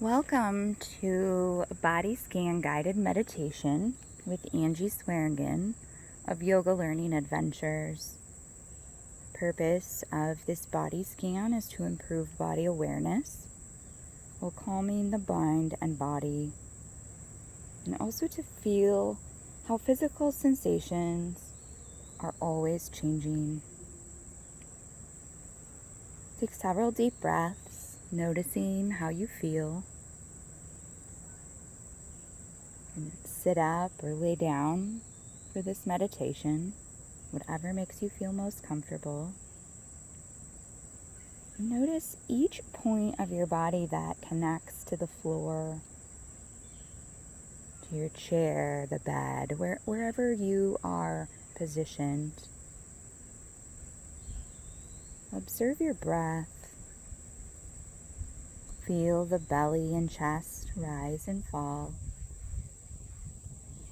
Welcome to Body Scan Guided Meditation with Angie Swearingen of Yoga Learning Adventures. Purpose of this body scan is to improve body awareness while calming the mind and body, and also to feel how physical sensations are always changing. Take several deep breaths, noticing how you feel. And sit up or lay down for this meditation, whatever makes you feel most comfortable. And notice each point of your body that connects to the floor, to your chair, the bed, wherever you are positioned. Observe your breath. Feel the belly and chest rise and fall.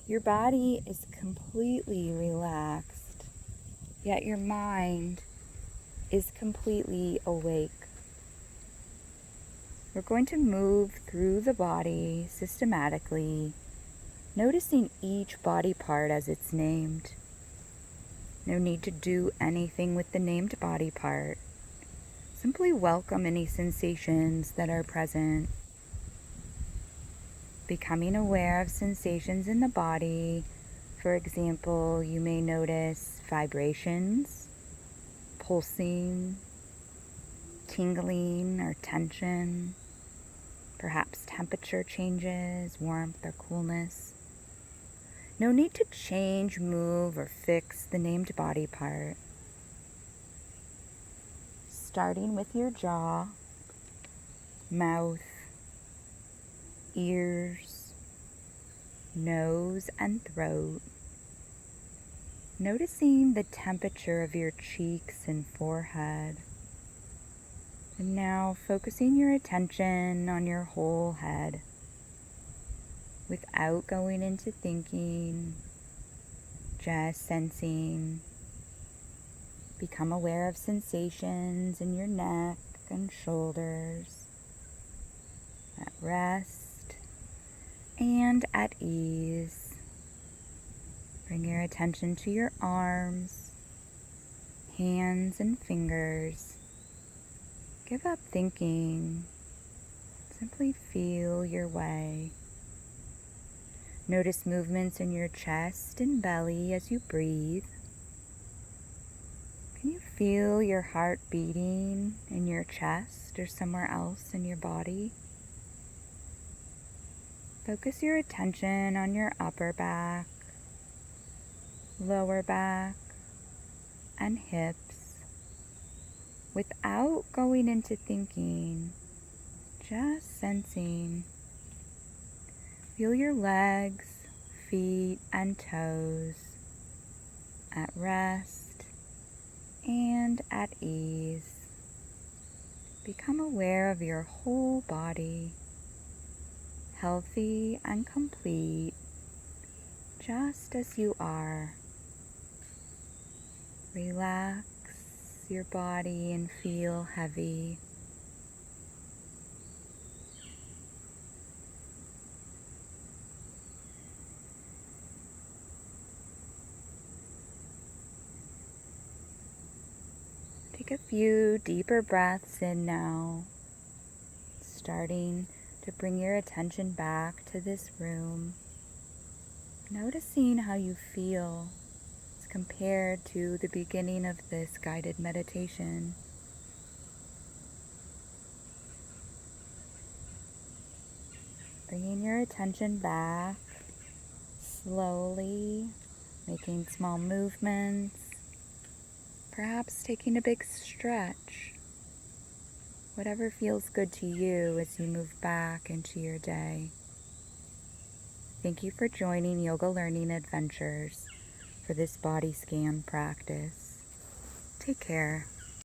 Your body is completely relaxed, yet your mind is completely awake. We're going to move through the body systematically, noticing each body part as it's named. No need to do anything with the named body part. Simply welcome any sensations that are present. Becoming aware of sensations in the body. For example, you may notice vibrations, pulsing, tingling or tension, perhaps temperature changes, warmth or coolness. No need to change, move, or fix the named body part. Starting with your jaw, mouth, ears, nose, and throat. Noticing the temperature of your cheeks and forehead. And now focusing your attention on your whole head without going into thinking, just sensing. Become aware of sensations in your neck and shoulders at rest and at ease. Bring your attention to your arms, hands, and fingers. Give up thinking. Simply feel your way. Notice movements in your chest and belly as you breathe. Can you feel your heart beating in your chest or somewhere else in your body? Focus your attention on your upper back, lower back, and hips without going into thinking, just sensing. Feel your legs, feet, and toes at rest and at ease. Become aware of your whole body, healthy and complete, just as you are. Relax your body and feel heavy. Take a few deeper breaths in now, starting to bring your attention back to this room, noticing how you feel as compared to the beginning of this guided meditation. Bringing your attention back, slowly making small movements, perhaps taking a big stretch. Whatever feels good to you as you move back into your day. Thank you for joining Yoga Learning Adventures for this body scan practice. Take care.